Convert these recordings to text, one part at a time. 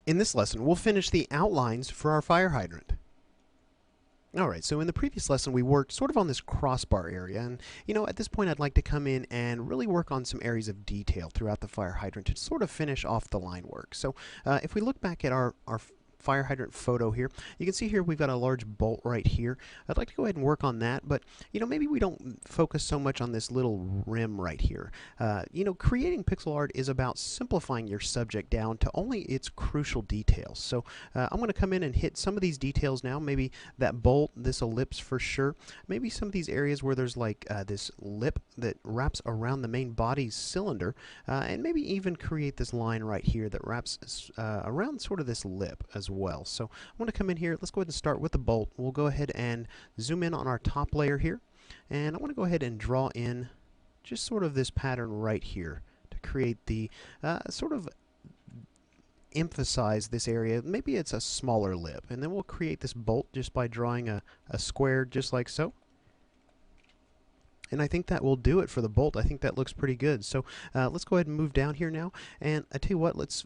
In this lesson, we'll finish the outlines for our fire hydrant. Alright, so in the previous lesson we worked sort of on this crossbar area, and at this point I'd like to come in and really work on some areas of detail throughout the fire hydrant to sort of finish off the line work. So if we look back at our fire hydrant photo here, you can see here we've got a large bolt right here. I'd like to go ahead and work on that, but maybe we don't focus so much on this little rim right here. Creating pixel art is about simplifying your subject down to only its crucial details. So I'm going to come in and hit some of these details now, maybe that bolt, this ellipse for sure, maybe some of these areas where there's like this lip that wraps around the main body's cylinder, and maybe even create this line right here that wraps around sort of this lip as well. So I'm going to come in here. Let's go ahead and start with the bolt. We'll go ahead and zoom in on our top layer here, and I want to go ahead and draw in just sort of this pattern right here to create the sort of emphasize this area. Maybe it's a smaller lip, and then we'll create this bolt just by drawing a square just like so. And I think that will do it for the bolt. I think that looks pretty good. So let's go ahead and move down here now. And I tell you what, let's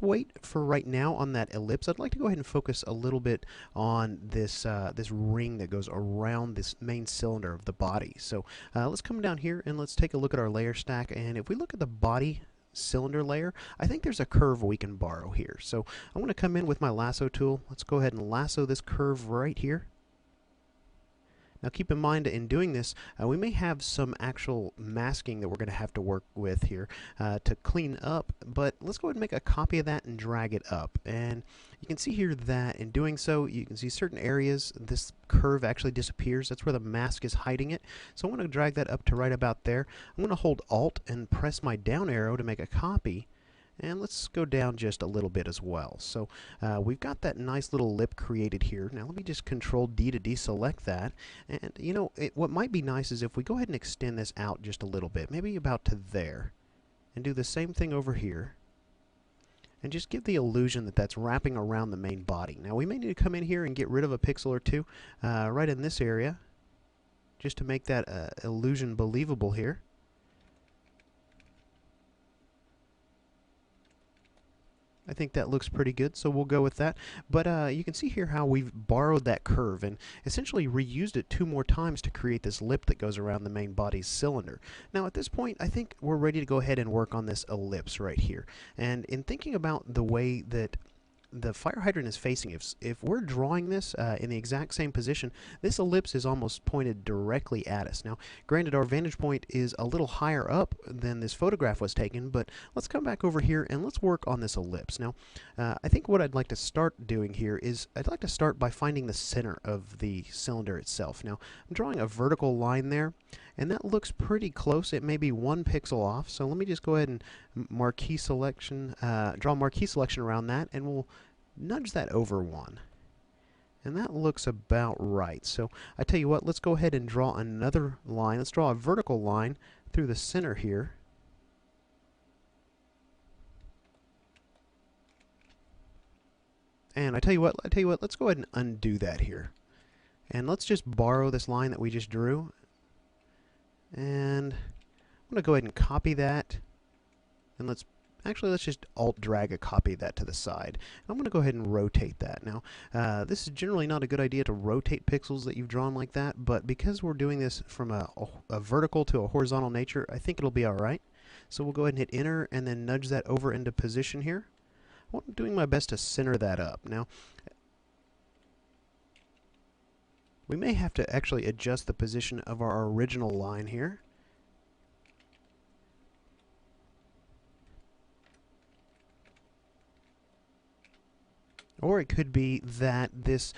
wait for right now on that ellipse. I'd like to go ahead and focus a little bit on this this ring that goes around this main cylinder of the body. So let's come down here and let's take a look at our layer stack. And if we look at the body cylinder layer, I think there's a curve we can borrow here. So I'm going to come in with my lasso tool. Let's go ahead and lasso this curve right here. Now keep in mind, in doing this, we may have some actual masking that we're going to have to work with here to clean up, but let's go ahead and make a copy of that and drag it up. And you can see here that in doing so, you can see certain areas, this curve actually disappears. That's where the mask is hiding it. So I want to drag that up to right about there. I'm going to hold Alt and press my down arrow to make a copy. And let's go down just a little bit as well. So we've got that nice little lip created here. Now let me just Control D to deselect that. And what might be nice is if we go ahead and extend this out just a little bit, maybe about to there, and do the same thing over here, and just give the illusion that that's wrapping around the main body. Now we may need to come in here and get rid of a pixel or two right in this area, just to make that illusion believable here. I think that looks pretty good, so we'll go with that. But you can see here how we've borrowed that curve and essentially reused it 2 more times to create this lip that goes around the main body's cylinder. Now at this point, I think we're ready to go ahead and work on this ellipse right here. And in thinking about the way that the fire hydrant is facing, if we're drawing this in the exact same position, this ellipse is almost pointed directly at us. Now, granted, our vantage point is a little higher up than this photograph was taken, but let's come back over here and let's work on this ellipse. Now, I think what I'd like to start doing here is I'd like to start by finding the center of the cylinder itself. Now, I'm drawing a vertical line there, and that looks pretty close. It may be 1 pixel off, so let me just go ahead and marquee selection, draw a marquee selection around that, and we'll nudge that over 1. And that looks about right. So I tell you what, let's go ahead and draw another line. Let's draw a vertical line through the center here. And I tell you what, let's go ahead and undo that here. And let's just borrow this line that we just drew. And I'm going to go ahead and copy that. And let's just Alt drag a copy of that to the side. I'm going to go ahead and rotate that. Now, this is generally not a good idea to rotate pixels that you've drawn like that, but because we're doing this from a vertical to a horizontal nature, I think it'll be alright. So we'll go ahead and hit Enter and then nudge that over into position here. I'm doing my best to center that up. Now, we may have to actually adjust the position of our original line here. Or it could be that this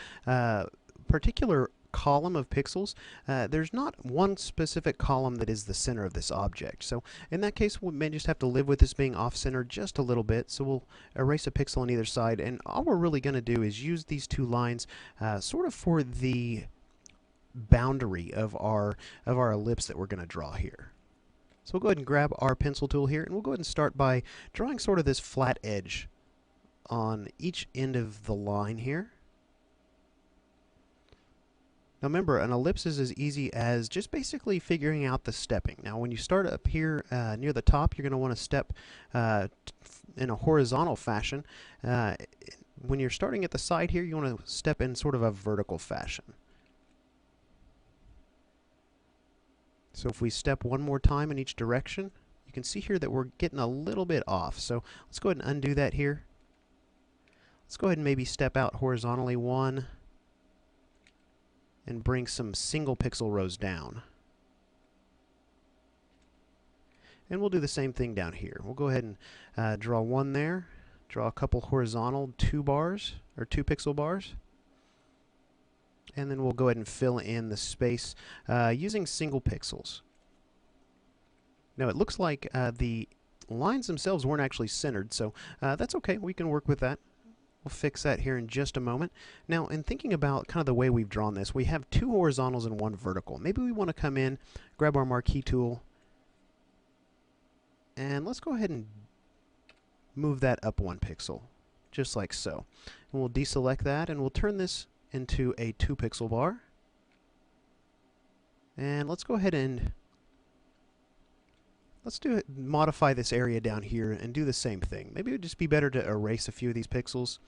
particular column of pixels, there's not one specific column that is the center of this object. So in that case, we may just have to live with this being off-center just a little bit. So we'll erase a pixel on either side, and all we're really going to do is use these 2 lines sort of for the boundary of our ellipse that we're going to draw here. So we'll go ahead and grab our pencil tool here, and we'll go ahead and start by drawing sort of this flat edge on each end of the line here. Now remember, an ellipse is as easy as just basically figuring out the stepping. Now when you start up here near the top, you're going to want to step in a horizontal fashion. When you're starting at the side here, you want to step in sort of a vertical fashion. So if we step one more time in each direction, you can see here that we're getting a little bit off. So let's go ahead and undo that here. Let's go ahead and maybe step out horizontally one and bring some single pixel rows down. And we'll do the same thing down here. We'll go ahead and draw one there, draw a couple horizontal 2 bars, or 2 pixel bars, and then we'll go ahead and fill in the space using single pixels. Now it looks like the lines themselves weren't actually centered, so that's okay, we can work with that. We'll fix that here in just a moment. Now, in thinking about kind of the way we've drawn this, we have 2 horizontals and 1 vertical. Maybe we want to come in, grab our marquee tool, and let's go ahead and move that up 1 pixel, just like so. And we'll deselect that, and we'll turn this into a 2 pixel bar. And let's go ahead and modify this area down here and do the same thing. Maybe it would just be better to erase a few of these pixels,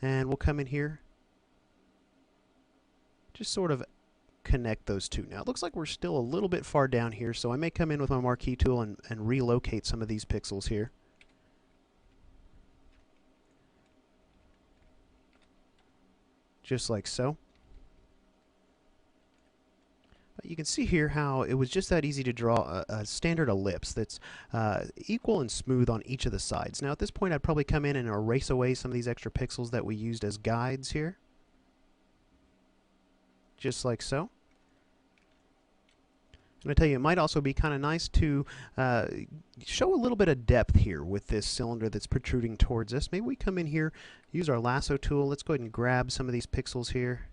and we'll come in here, just sort of connect those two. Now it looks like we're still a little bit far down here, so I may come in with my marquee tool and relocate some of these pixels here. Just like so. You can see here how it was just that easy to draw a standard ellipse that's equal and smooth on each of the sides. Now at this point I'd probably come in and erase away some of these extra pixels that we used as guides here. Just like so. And I tell you, it might also be kind of nice to show a little bit of depth here with this cylinder that's protruding towards us. Maybe we come in here, use our lasso tool. Let's go ahead and grab some of these pixels here.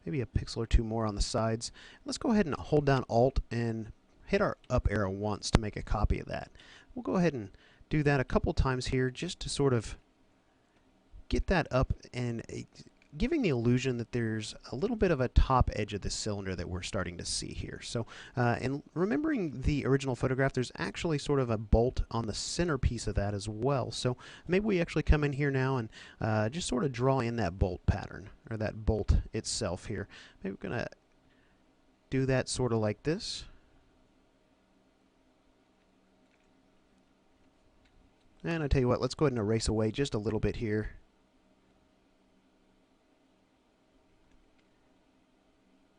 Maybe a pixel or 2 more on the sides. Let's go ahead and hold down Alt and hit our up arrow once to make a copy of that. We'll go ahead and do that a couple times here just to sort of get that up and giving the illusion that there's a little bit of a top edge of the cylinder that we're starting to see here. So, and remembering the original photograph, there's actually sort of a bolt on the center piece of that as well. So maybe we actually come in here now and just sort of draw in that bolt pattern, or that bolt itself here. Maybe we're going to do that sort of like this. And I tell you what, let's go ahead and erase away just a little bit here.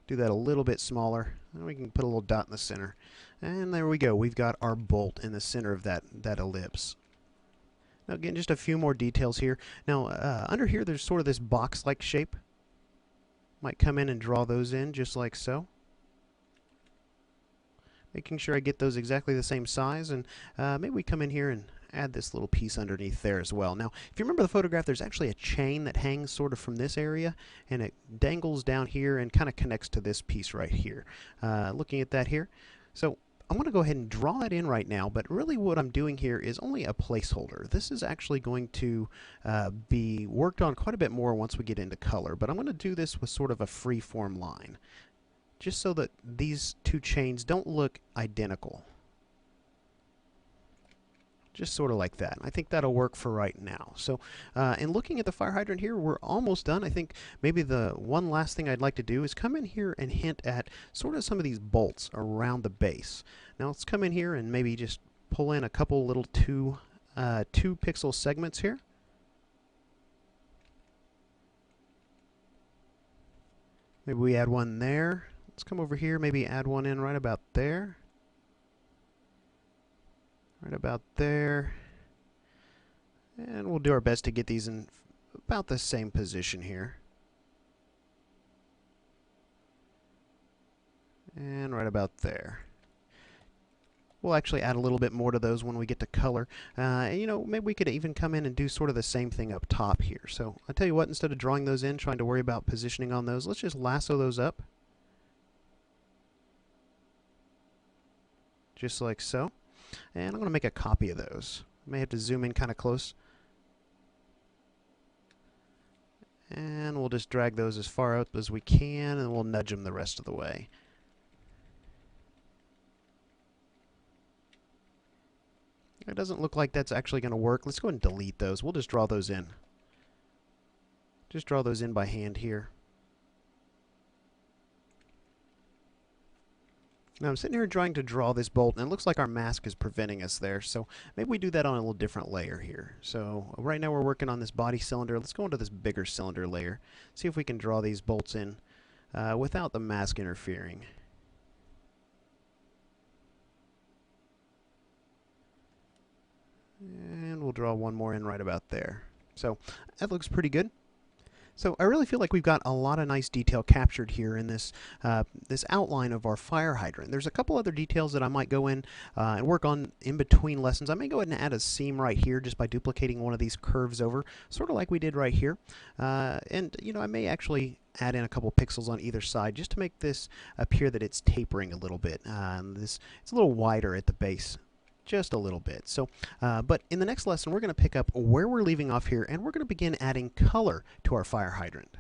Do that a little bit smaller, and we can put a little dot in the center. And there we go, we've got our bolt in the center of that ellipse. Now again, just a few more details here. Now under here there's sort of this box-like shape. Might come in and draw those in just like so. Making sure I get those exactly the same size, and maybe we come in here and add this little piece underneath there as well. Now, if you remember the photograph, there's actually a chain that hangs sort of from this area, and it dangles down here and kind of connects to this piece right here. Looking at that here. So I'm going to go ahead and draw that in right now, but really what I'm doing here is only a placeholder. This is actually going to be worked on quite a bit more once we get into color, but I'm going to do this with sort of a free form line, just so that these two chains don't look identical. Just sort of like that. I think that'll work for right now. So in looking at the fire hydrant here, we're almost done. I think maybe the one last thing I'd like to do is come in here and hint at sort of some of these bolts around the base. Now let's come in here and maybe just pull in a couple little 2 pixel segments here. Maybe we add one there. Let's come over here, maybe add one in right about there. Right about there. And we'll do our best to get these in about the same position here. And right about there. We'll actually add a little bit more to those when we get to color. You know, maybe we could even come in and do sort of the same thing up top here. So I'll tell you what, instead of drawing those in, trying to worry about positioning on those, let's just lasso those up. Just like so. And I'm going to make a copy of those. May have to zoom in kind of close. And we'll just drag those as far up as we can, and we'll nudge them the rest of the way. It doesn't look like that's actually going to work. Let's go ahead and delete those. We'll just draw those in. Just draw those in by hand here. Now I'm sitting here trying to draw this bolt, and it looks like our mask is preventing us there. So maybe we do that on a little different layer here. So right now we're working on this body cylinder. Let's go into this bigger cylinder layer. See if we can draw these bolts in without the mask interfering. And we'll draw one more in right about there. So that looks pretty good. So I really feel like we've got a lot of nice detail captured here in this this outline of our fire hydrant. There's a couple other details that I might go in and work on in between lessons. I may go ahead and add a seam right here just by duplicating one of these curves over, sort of like we did right here. And you know, I may actually add in a couple pixels on either side just to make this appear that it's tapering a little bit. It's a little wider at the base. Just a little bit. So, but in the next lesson, we're going to pick up where we're leaving off here, and we're going to begin adding color to our fire hydrant.